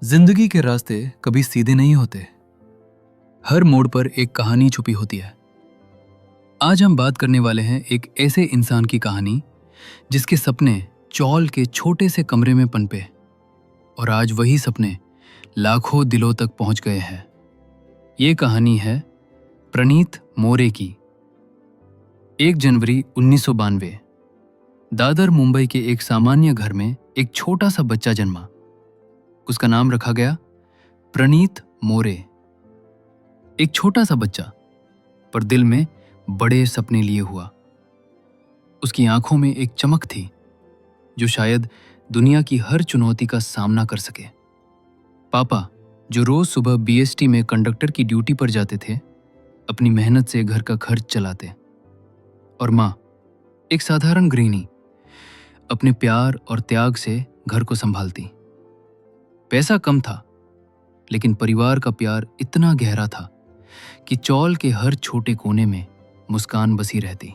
जिंदगी के रास्ते कभी सीधे नहीं होते। हर मोड़ पर एक कहानी छुपी होती है। आज हम बात करने वाले हैं एक ऐसे इंसान की कहानी जिसके सपने चौल के छोटे से कमरे में पनपे और आज वही सपने लाखों दिलों तक पहुंच गए हैं। ये कहानी है प्रणीत मोरे की। 1 जनवरी 1992 दादर मुंबई के एक सामान्य घर में एक छोटा सा बच्चा जन्मा। उसका नाम रखा गया प्रणीत मोरे। एक छोटा सा बच्चा, पर दिल में बड़े सपने लिए हुआ। उसकी आंखों में एक चमक थी जो शायद दुनिया की हर चुनौती का सामना कर सके। पापा, जो रोज सुबह बीएसटी में कंडक्टर की ड्यूटी पर जाते थे, अपनी मेहनत से घर का खर्च चलाते, और माँ, एक साधारण गृहिणी, अपने प्यार और त्याग से घर को संभालती। पैसा कम था, लेकिन परिवार का प्यार इतना गहरा था कि चौल के हर छोटे कोने में मुस्कान बसी रहती।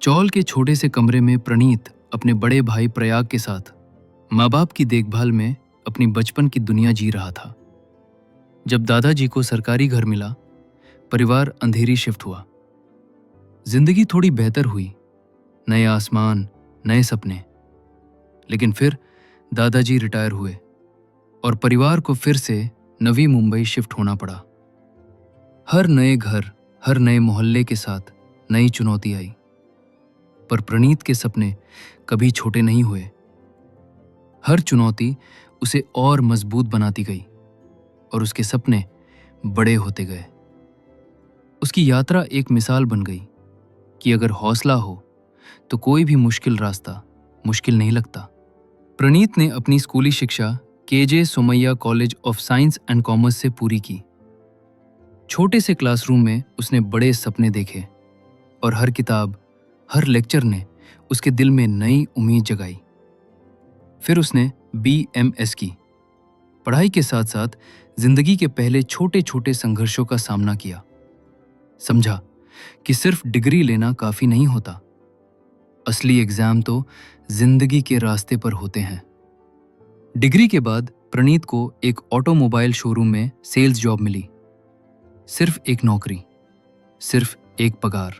चौल के छोटे से कमरे में प्रणीत अपने बड़े भाई प्रयाग के साथ माँ बाप की देखभाल में अपनी बचपन की दुनिया जी रहा था। जब दादाजी को सरकारी घर मिला, परिवार अंधेरी शिफ्ट हुआ। जिंदगी थोड़ी बेहतर हुई, नए आसमान, नए सपने। लेकिन फिर दादाजी रिटायर हुए और परिवार को फिर से नवी मुंबई शिफ्ट होना पड़ा। हर नए घर, हर नए मोहल्ले के साथ नई चुनौती आई, पर प्रणीत के सपने कभी छोटे नहीं हुए। हर चुनौती उसे और मजबूत बनाती गई और उसके सपने बड़े होते गए। उसकी यात्रा एक मिसाल बन गई कि अगर हौसला हो तो कोई भी मुश्किल रास्ता मुश्किल नहीं लगता। प्रणीत ने अपनी स्कूली शिक्षा KJ Somaiya college of science and commerce से पूरी की। छोटे से क्लासरूम में उसने बड़े सपने देखे और हर किताब, हर लेक्चर ने उसके दिल में नई उम्मीद जगाई। फिर उसने BMS की। पढ़ाई के साथ साथ जिंदगी के पहले छोटे छोटे संघर्षों का सामना किया। समझा कि सिर्फ डिग्री लेना काफी नहीं होता, असली एग्जाम तो जिंदगी के रास्ते पर होते हैं। डिग्री के बाद प्रणीत को एक ऑटोमोबाइल शोरूम में सेल्स जॉब मिली। सिर्फ एक नौकरी, सिर्फ एक पगार,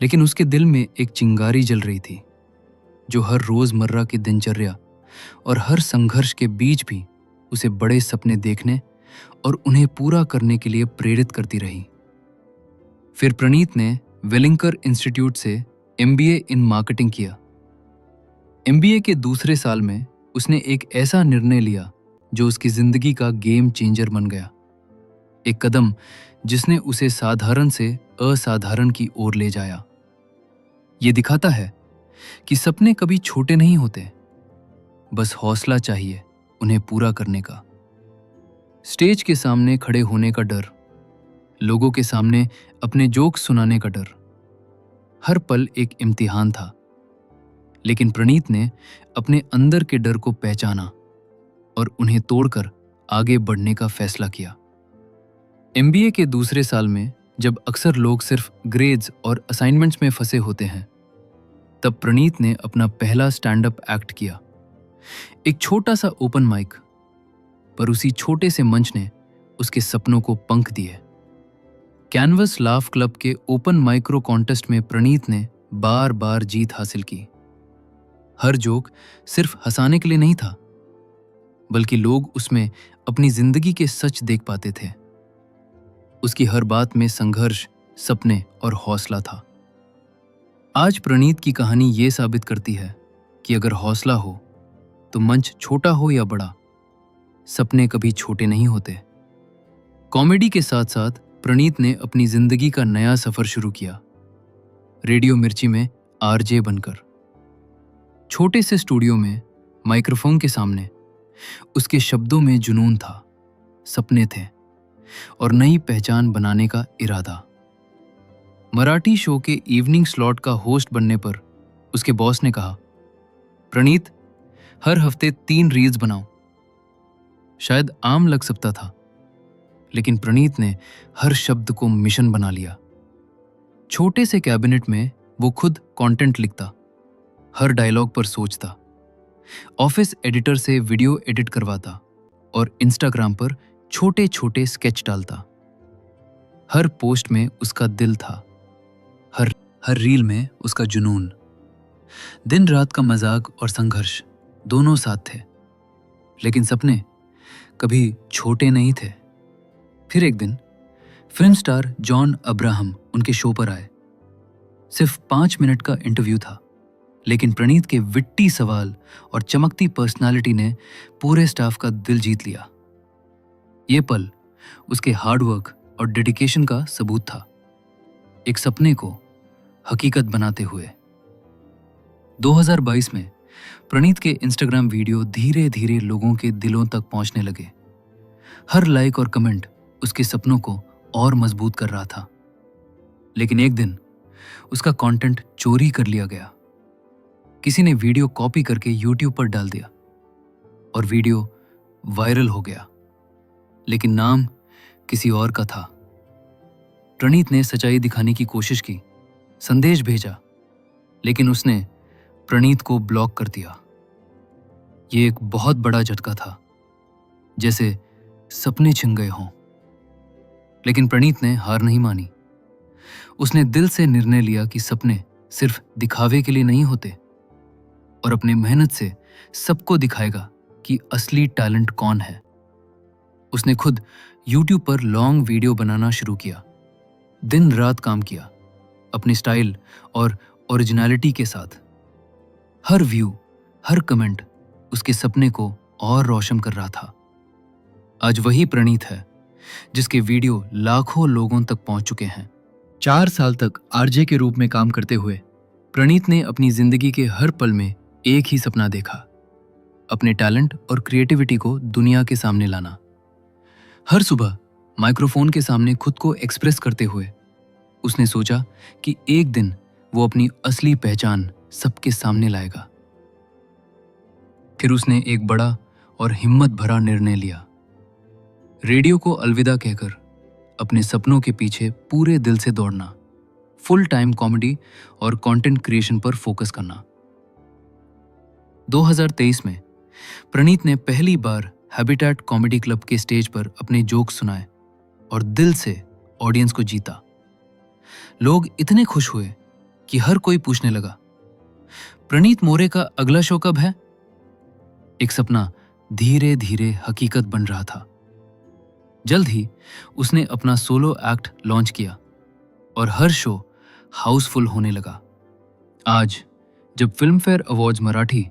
लेकिन उसके दिल में एक चिंगारी जल रही थी जो हर रोजमर्रा की दिनचर्या और हर संघर्ष के बीच भी उसे बड़े सपने देखने और उन्हें पूरा करने के लिए प्रेरित करती रही। फिर प्रणीत ने वेलिंकर इंस्टीट्यूट से MBA इन मार्केटिंग किया। MBA के दूसरे साल में उसने एक ऐसा निर्णय लिया जो उसकी जिंदगी का गेम चेंजर बन गया। एक कदम जिसने उसे साधारण से असाधारण की ओर ले जाया। ये दिखाता है कि सपने कभी छोटे नहीं होते, बस हौसला चाहिए उन्हें पूरा करने का। स्टेज के सामने खड़े होने का डर, लोगों के सामने अपने जोक्स सुनाने का डर, हर पल एक इम्तिहान था। लेकिन प्रणीत ने अपने अंदर के डर को पहचाना और उन्हें तोड़कर आगे बढ़ने का फैसला किया। MBA के दूसरे साल में जब अक्सर लोग सिर्फ ग्रेड्स और असाइनमेंट्स में फंसे होते हैं, तब प्रणीत ने अपना पहला स्टैंड अप एक्ट किया। एक छोटा सा ओपन माइक, पर उसी छोटे से मंच ने उसके सपनों को पंख दिए। कैनवस लाफ क्लब के ओपन माइक्रो कॉन्टेस्ट में प्रणीत ने बार बार जीत हासिल की। हर जोक सिर्फ हंसाने के लिए नहीं था, बल्कि लोग उसमें अपनी जिंदगी के सच देख पाते थे। उसकी हर बात में संघर्ष, सपने और हौसला था। आज प्रणीत की कहानी ये साबित करती है कि अगर हौसला हो तो मंच छोटा हो या बड़ा, सपने कभी छोटे नहीं होते। कॉमेडी के साथ साथ प्रणीत ने अपनी जिंदगी का नया सफर शुरू किया। रेडियो मिर्ची में RJ बनकर। छोटे से स्टूडियो में माइक्रोफोन के सामने उसके शब्दों में जुनून था, सपने थे और नई पहचान बनाने का इरादा। मराठी शो के इवनिंग स्लॉट का होस्ट बनने पर उसके बॉस ने कहा, प्रणीत, हर हफ्ते 3 रील्स बनाओ। शायद आम लग सकता था, लेकिन प्रणीत ने हर शब्द को मिशन बना लिया। छोटे से कैबिनेट में वो खुद कंटेंट लिखता, हर डायलॉग पर सोचता, ऑफिस एडिटर से वीडियो एडिट करवाता और इंस्टाग्राम पर छोटे छोटे स्केच डालता। हर पोस्ट में उसका दिल था, हर हर रील में उसका जुनून। दिन रात का मजाक और संघर्ष दोनों साथ थे, लेकिन सपने कभी छोटे नहीं थे। फिर एक दिन फिल्म स्टार जॉन अब्राहम उनके शो पर आए। सिर्फ 5 मिनट का इंटरव्यू था, लेकिन प्रणीत के विट्टी सवाल और चमकती पर्सनालिटी ने पूरे स्टाफ का दिल जीत लिया। ये पल उसके हार्डवर्क और डेडिकेशन का सबूत था, एक सपने को हकीकत बनाते हुए। 2022 में प्रणीत के इंस्टाग्राम वीडियो धीरे धीरे लोगों के दिलों तक पहुंचने लगे। हर लाइक और कमेंट उसके सपनों को और मजबूत कर रहा था। लेकिन एक दिन उसका कंटेंट चोरी कर लिया गया। किसी ने वीडियो कॉपी करके YouTube पर डाल दिया और वीडियो वायरल हो गया, लेकिन नाम किसी और का था। प्रणीत ने सच्चाई दिखाने की कोशिश की, संदेश भेजा, लेकिन उसने प्रणीत को ब्लॉक कर दिया। ये एक बहुत बड़ा झटका था, जैसे सपने छिन गए हों। लेकिन प्रणीत ने हार नहीं मानी। उसने दिल से निर्णय लिया कि सपने सिर्फ दिखावे के लिए नहीं होते, और अपने मेहनत से सबको दिखाएगा कि असली टैलेंट कौन है। उसने खुद YouTube पर लॉन्ग वीडियो बनाना शुरू किया, दिन रात काम किया, अपनी स्टाइल और ओरिजिनलिटी के साथ। हर व्यू, हर कमेंट उसके सपने को और रोशन कर रहा था। आज वही प्रणीत है जिसके वीडियो लाखों लोगों तक पहुंच चुके हैं। 4 साल तक आरजे के रूप में काम करते हुए प्रणीत ने अपनी जिंदगी के हर पल में एक ही सपना देखा, अपने टैलेंट और क्रिएटिविटी को दुनिया के सामने लाना। हर सुबह माइक्रोफोन के सामने खुद को एक्सप्रेस करते हुए उसने सोचा कि एक दिन वो अपनी असली पहचान सबके सामने लाएगा। फिर उसने एक बड़ा और हिम्मत भरा निर्णय लिया, रेडियो को अलविदा कहकर अपने सपनों के पीछे पूरे दिल से दौड़ना, फुल टाइम कॉमेडी और कंटेंट क्रिएशन पर फोकस करना। 2023 में प्रणीत ने पहली बार हैबिटेट कॉमेडी क्लब के स्टेज पर अपने जोक्स सुनाए और दिल से ऑडियंस को जीता। लोग इतने खुश हुए कि हर कोई पूछने लगा, प्रणीत मोरे का अगला शो कब है? एक सपना धीरे धीरे हकीकत बन रहा था। जल्द ही उसने अपना सोलो एक्ट लॉन्च किया और हर शो हाउसफुल होने लगा। आज जब फिल्म फेयर अवार्ड्स मराठी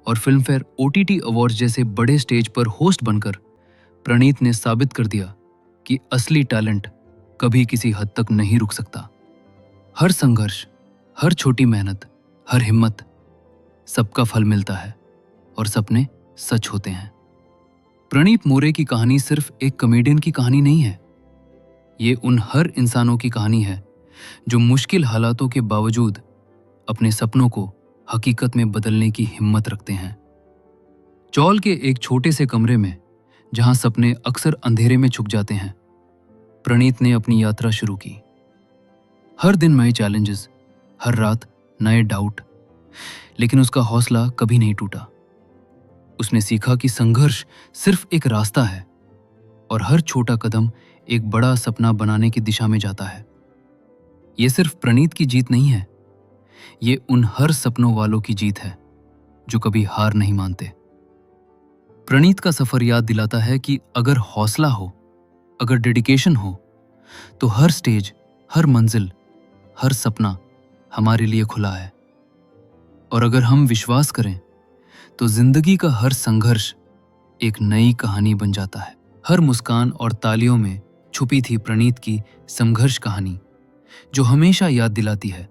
और फिल्म फेयर OTT अवार्ड्स जैसे बड़े स्टेज पर होस्ट बनकर प्रणीत ने साबित कर दिया कि असली टैलेंट कभी किसी हद तक नहीं रुक सकता। हर संघर्ष, हर छोटी मेहनत, हर हिम्मत, सबका फल मिलता है और सपने सच होते हैं। प्रणीत मोरे की कहानी सिर्फ एक कॉमेडियन की कहानी नहीं है, ये उन हर इंसानों की कहानी है जो मुश्किल हालातों के बावजूद अपने सपनों को हकीकत में बदलने की हिम्मत रखते हैं। चौल के एक छोटे से कमरे में, जहां सपने अक्सर अंधेरे में छुप जाते हैं, प्रणीत ने अपनी यात्रा शुरू की। हर दिन नए चैलेंजेस, हर रात नए डाउट, लेकिन उसका हौसला कभी नहीं टूटा। उसने सीखा कि संघर्ष सिर्फ एक रास्ता है और हर छोटा कदम एक बड़ा सपना बनाने की दिशा में जाता है। यह सिर्फ प्रणीत की जीत नहीं है, ये उन हर सपनों वालों की जीत है जो कभी हार नहीं मानते। प्रणीत का सफर याद दिलाता है कि अगर हौसला हो, अगर डेडिकेशन हो, तो हर स्टेज, हर मंजिल, हर सपना हमारे लिए खुला है। और अगर हम विश्वास करें तो जिंदगी का हर संघर्ष एक नई कहानी बन जाता है। हर मुस्कान और तालियों में छुपी थी प्रणीत की संघर्ष कहानी, जो हमेशा याद दिलाती है,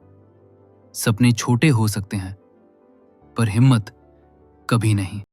सपने छोटे हो सकते हैं पर हिम्मत कभी नहीं।